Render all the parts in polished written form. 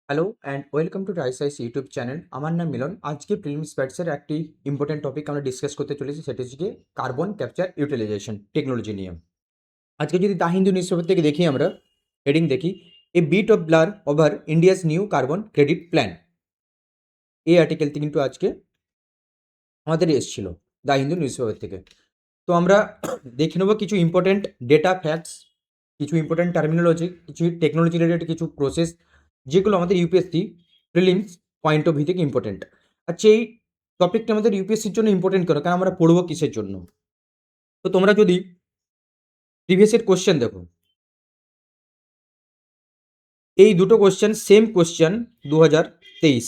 Hello and welcome to রাইসাইস YouTube channel. আমার নাম মিলন। আজকে প্রিলিমস ব্যাটসের একটি ইম্পর্টেন্ট টপিক আমরা ডিসকাস করতে চলেছি, সেটি হচ্ছে কার্বন ক্যাপচার ইউটিলাইজেশন টেকনোলজি নিয়ে। আজকে যদি দ্য হিন্দু নিউজ পেপার থেকে দেখি, আমরা হেডিং দেখি, a bit of blur over India's new carbon credit plan. এই আর্টিকেলটি কিন্তু আজকে আমাদের এসেছিল দ্য হিন্দু নিউজ পেপার থেকে। তো আমরা দেখে নেবো কিছু ইম্পর্টেন্ট ডেটা ফ্যাক্টস, কিছু ইম্পর্টেন্ট টার্মিনোলজি, কিছু টেকনোলজি রিলেটেড কিছু প্রসেস, যেগুলো আমাদের UPSC prelims point of view থেকে ইম্পর্টেন্ট। আচ্ছা, এই টপিকটা আমাদের ইউপিএসসির জন্য ইম্পর্টেন্ট কেন? কারণ আমরা পড়বো কিসের জন্য? তো তোমরা যদি প্রিভিয়াস এর কোশ্চেন দেখো, এই দুটো কোশ্চেন সেম কোশ্চেন 2023,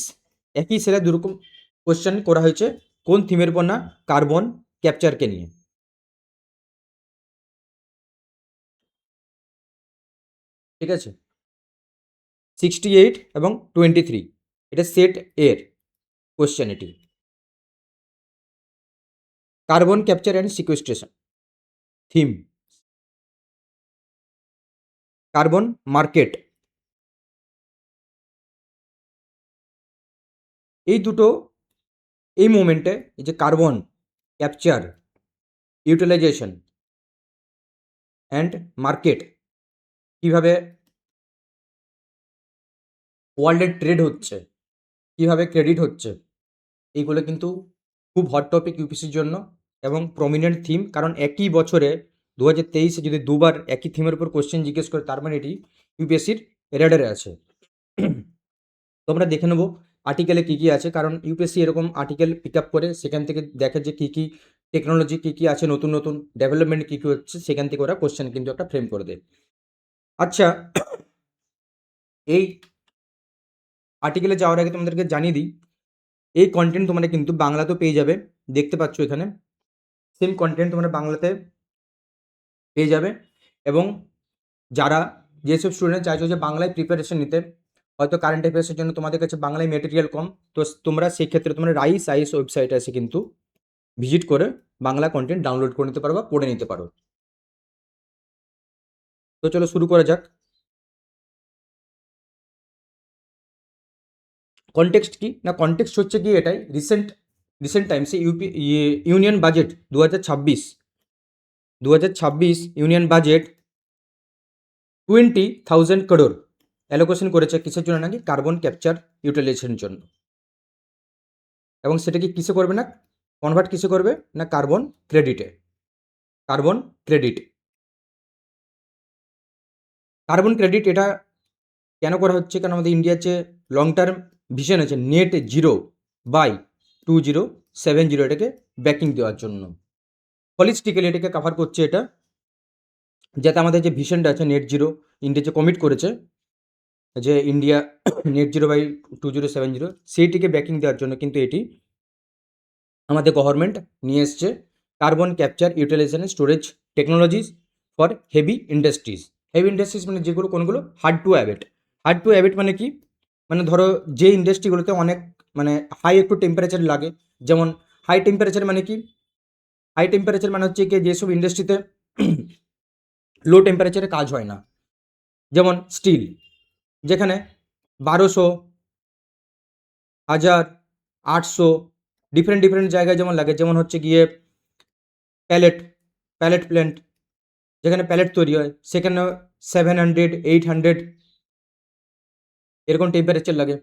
একই সেরা দুরকম কোশ্চেন করা হয়েছে। কোন থিমের উপর? না, কার্বন ক্যাপচারকে নিয়ে। ঠিক আছে, 68 এবং 23, এটা সেট এর কোশ্চেন। এটি carbon capture and sequestration theme, carbon market, এই দুটো এই মোমেন্টে এই যে carbon capture utilization and market, কীভাবে ওয়ার্ল্ডের ট্রেড হচ্ছে, কীভাবে ক্রেডিট হচ্ছে, এইগুলো কিন্তু খুব হট টপিক ইউপিসির জন্য এবং প্রমিনেন্ট থিম। কারণ একই বছরে 2023-এ যদি দুবার একই থিমের উপর কোশ্চেন জিজ্ঞেস করে, তার মানে এটি ইউপিএসসির রেডারে আছে। তো আমরা দেখে নেবো আর্টিকেলে কী কী আছে, কারণ ইউপিএসসি এরকম আর্টিকেল পিক আপ করে সেখান থেকে দেখে যে কী কী টেকনোলজি কী কী আছে, নতুন নতুন ডেভেলপমেন্ট কী কী হচ্ছে, সেখান থেকে ওরা কোশ্চেন কিন্তু একটা ফ্রেম করে দেয়। আচ্ছা, এই আর্টিকেলে যাওয়ার আগে তোমাদেরকে জানিয়ে দিই, এই কন্টেন্ট তোমরা কিন্তু বাংলাতেও পেয়ে যাবে। দেখতে পাচ্ছ এখানে সেম কন্টেন্ট তোমরা বাংলাতে পেয়ে যাবে। এবং যারা যেসব স্টুডেন্ট চাইছো যে বাংলায় প্রিপারেশন নিতে, হয়তো কারেন্ট অ্যাফেয়ার্সের জন্য তোমাদের কাছে বাংলায় মেটেরিয়াল কম, তো তোমরা সেই ক্ষেত্রে তোমরা রাইস আইস ওয়েবসাইটে এসে কিন্তু ভিজিট করে বাংলা কন্টেন্ট ডাউনলোড করে নিতে পারো বা পড়ে নিতে পারো। তো চলো শুরু করা যাক। কনটেক্সট কি না, কনটেক্সট হচ্ছে কি এটাই, রিসেন্ট টাইমসে union budget 2026 union budget 20,000 crore allocation করেছে কিসের জন্য? নাকি কার্বন ক্যাপচার ইউটিলাইজেশনের জন্য। এবং সেটা কি কিসে করবে? না কনভার্ট কিসে করবে? না কার্বন ক্রেডিটে। কার্বন ক্রেডিট, কার্বন ক্রেডিট এটা কেন করা হচ্ছে? কারণ আমাদের ইন্ডিয়ার যে লং টার্ম ভিশন আছে নেট জিরো বাই 2070, এটাকে ব্যাকিং দেওয়ার জন্য হলিস্টিক্যালি এটাকে কাভার করছে। এটা যাতে আমাদের যে ভিশনটা আছে নেট জিরো, ইন্ডিয়া যে কমিট করেছে যে ইন্ডিয়া নেট জিরো বাই 2070, সেইটিকে ব্যাকিং দেওয়ার জন্য কিন্তু এটি আমাদের গভর্নমেন্ট নিয়ে এসছে carbon capture utilization storage technologies for heavy industries. Heavy industries মানে যেগুলো কোনগুলো? Hard to abate. Hard to abate মানে কি? মানে ধরো যে ইন্ডাস্ট্রিগুলোতে অনেক মানে হাই একটু টেম্পারেচার লাগে, যেমন হাই টেম্পারেচার মানে কি? হাই টেম্পারেচার মানে হচ্ছে কি, যেসব ইন্ডাস্ট্রিতে লো টেম্পারেচারে কাজ হয় না, যেমন স্টিল, যেখানে 1200, 1000, 800 ডিফারেন্ট ডিফারেন্ট জায়গায় যেমন লাগে, যেমন হচ্ছে গিয়ে প্যালেট প্যালেট প্ল্যান্ট, যেখানে প্যালেট তৈরি হয় সেখানে 700, 800 এরকম টেম্পারেচার লাগে।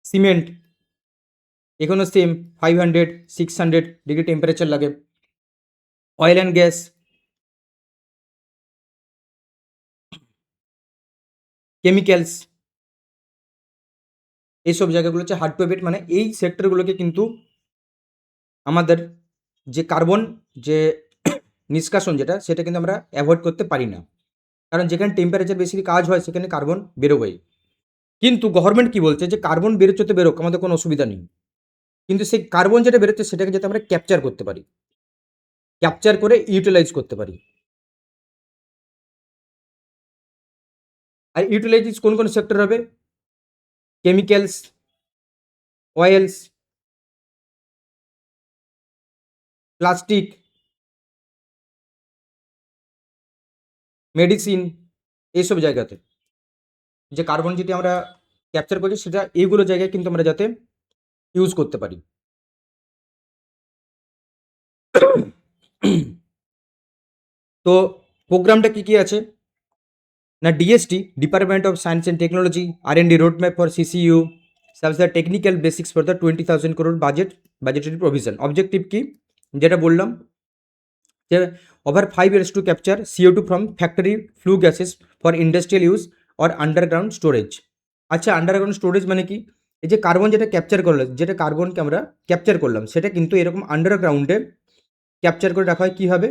সিমেন্ট, এখানেও সেম 500, 600 ডিগ্রি টেম্পারেচার লাগে। অয়েল অ্যান্ড গ্যাস, কেমিক্যালস, এইসব জায়গাগুলো হচ্ছে হার্ড টু অ্যাবেট। মানে এই সেক্টরগুলোকে কিন্তু আমাদের যে কার্বন যে নিষ্কাশন যেটা, সেটা কিন্তু আমরা অ্যাভয়েড করতে পারি না, কারণ যেখানে টেম্পারেচার বেশি কাজ হয় সেখানে কার্বন বেরোবেই। কিন্তু গভর্নমেন্ট কি বলছে যে কার্বন বেরোচ্ছে তো বেরোক, আমাদের কোনো অসুবিধা নেই, কিন্তু সেই কার্বন যেটা বেরোচ্ছে সেটাকে যাতে আমরা ক্যাপচার করতে পারি, ক্যাপচার করে ইউটিলাইজ করতে পারি। আর ইউটিলাইজ কোন কোন সেক্টর হবে? কেমিক্যালস, অয়েলস, প্লাস্টিক, মেডিসিন, এইসব জায়গাতে যে কার্বন যেটি আমরা ক্যাপচার করছি সেটা এইগুলো জায়গায় কিন্তু আমরা যাতে ইউজ করতে পারি। তো প্রোগ্রামটা কি আছে না, DST department of science and technology R&D roadmap for CCU serves the technical basics for the 20,000 crore budgetary provision. Objective কি যেটা বললাম যে over 5 years to capture CO2 from factory flu gases for industrial use or underground storage. আচ্ছা, underground storage মানে কি? এই যে carbon যেটা ক্যাপচার করলাম, যেটা কার্বনকে আমরা ক্যাপচার করলাম, সেটা কিন্তু এরকম আন্ডারগ্রাউন্ডে ক্যাপচার করে রাখা হয়। কীভাবে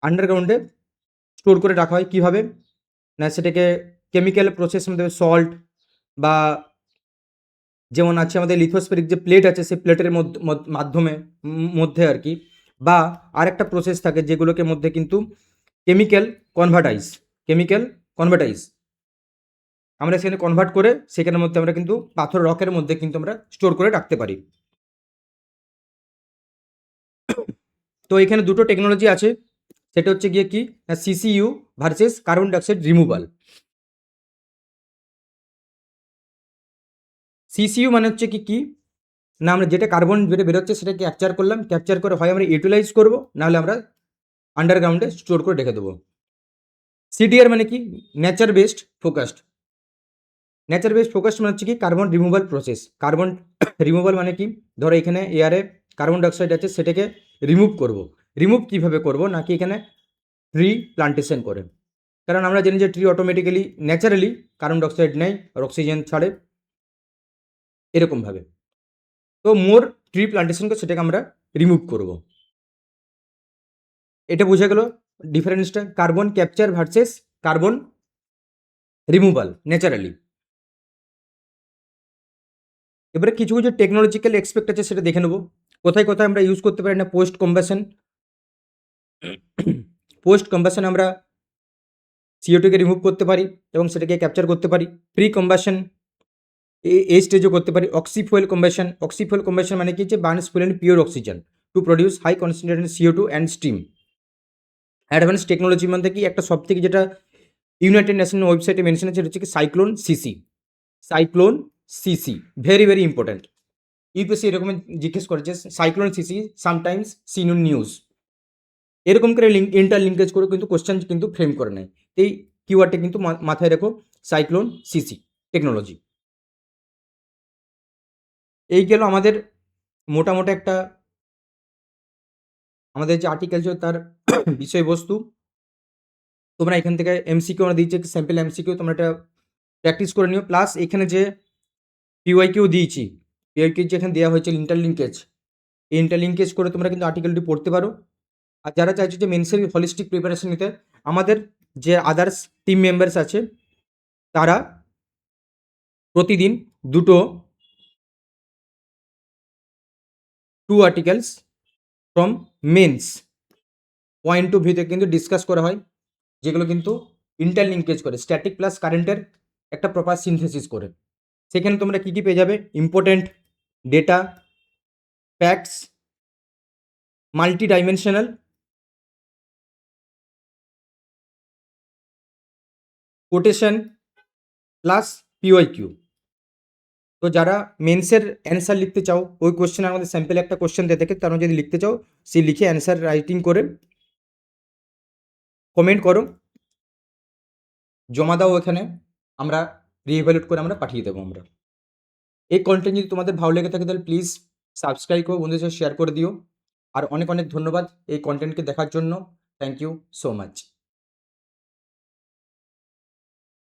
আন্ডারগ্রাউন্ডে স্টোর করে রাখা হয়? কীভাবে না, সেটাকে কেমিক্যাল প্রসেসের মধ্যে সল্ট বা যেমন আছে আমাদের লিথোস্ফেরিক যে প্লেট আছে সেই প্লেটের মাধ্যমে মধ্যে আর কি, বা আরেকটা প্রসেস থাকে যেগুলোকে মধ্যে কিন্তু কেমিক্যাল কনভার্টাইজ আমরা সেখানে কনভার্ট করে সেখানের মধ্যে আমরা কিন্তু পাথর রকের মধ্যে কিন্তু আমরা স্টোর করে রাখতে পারি। তো এখানে দুটো টেকনোলজি আছে, সেটা হচ্ছে গিয়ে কি না, CCU versus carbon dioxide removal. CCU মানে হচ্ছে কি না, আমরা যেটা কার্বন যেটা বেরোচ্ছে সেটাকে ক্যাপচার করলাম, ক্যাপচার করে হয় আমরা ইউটিলাইজ করবো, নাহলে আমরা আন্ডারগ্রাউন্ডে স্টোর করে রেখে দেবো। CDR মানে কি নেচার বেসড ফোকাসড মানে হচ্ছে কি carbon removal process. Carbon removal মানে কি, ধরো এখানে এয়ারে কার্বন ডাইঅক্সাইড আছে, সেটাকে রিমুভ কীভাবে করব, নাকি এখানে ট্রি প্লান্টেশন করে। কারণ আমরা জানি যে tree automatically naturally carbon dioxide নেয় আর অক্সিজেন ছাড়ে এরকমভাবে। তো মোর ট্রি প্লান্টেশন করে সেটাকে আমরা রিমুভ করব। এটা বোঝা গেল ডিফারেন্সটা, carbon capture versus carbon removal naturally. এবারে কিছু কিছু টেকনোলজিক্যাল এক্সপেক্ট আছে, সেটা দেখে নেব কোথায় কোথায় আমরা ইউজ করতে পারি। না, পোস্ট কম্বাসন আমরা CO2কে রিমুভ করতে পারি এবং সেটাকে ক্যাপচার করতে পারি। প্রি কম্বাসন এই স্টেজও করতে পারি। অক্সিফুয়েল কম্বাসন মানে কি, যে burns fuel and pure oxygen to produce high concentration CO2 and steam. Advance টেকনোলজির মধ্যে কি একটা সব থেকে যেটা ইউনাইটেড নেশন ওয়েবসাইটে মেনশন আছে, সেটা হচ্ছে কি cyclone CC. Very very important. UPSC এরকম জিজ্ঞেস করেছে cyclone CC sometimes seen in news, এরকম করে ইন্টারলিঙ্কেজ করে কিন্তু কোশ্চেন কিন্তু ফ্রেম করে নেয়। এই কিওয়ার্ডটা কিন্তু মাথায় রেখো, সাইক্লোন সিসি টেকনোলজি। এই গেল আমাদের মোটামুটি একটা আমাদের যে আর্টিকেল ছিল তার বিষয়বস্তু। তোমরা এখান থেকে MCQ আমরা দিয়েছি, স্যাম্পল MCQ তোমরা এটা প্র্যাকটিস করে নিও। প্লাস এখানে যে PYQ দিয়েছি, PYQ যেখানে দেওয়া হয়েছে ইন্টারলিঙ্কেজ, এই ইন্টারলিঙ্কেজ করে তোমরা কিন্তু আর্টিকেলটি পড়তে পারো। আর যারা চাইছো যে মেন্সের হলিস্টিক প্রিপারেশন নিতে, আমাদের যে আদার্স টিম মেম্বার্স আছে তারা প্রতিদিন 2 articles from mains point of ভিউতে কিন্তু ডিসকাস করা হয়, যেগুলো কিন্তু ইন্টারলিঙ্কেজ করে স্ট্যাটিক প্লাস কারেন্টের একটা প্রপার সিনথেসিস করে। সেখানে তোমরা কী কী পেয়ে যাবে, important data, facts, multi dimensional, quotation plus PYQ। তো যারা মেন্সের অ্যান্সার লিখতে চাও, ওই কোশ্চেনের আমাদের স্যাম্পেল একটা কোশ্চেন দিয়ে থাকে, তারা যদি লিখতে চাও সে লিখে অ্যান্সার রাইটিং করে কমেন্ট করো, জমা দাও, এখানে আমরা রিএভালুয়েট করে আমরা পাঠিয়ে দেবো। আমরা এই কন্টেন্ট যদি তোমাদের ভালো লেগে থাকে তাহলে প্লিজ সাবস্ক্রাইব করো, বন্ধুদের সাথে শেয়ার করে দিও। আর অনেক অনেক ধন্যবাদ এই কন্টেন্টকে দেখার জন্য। Thank you so much.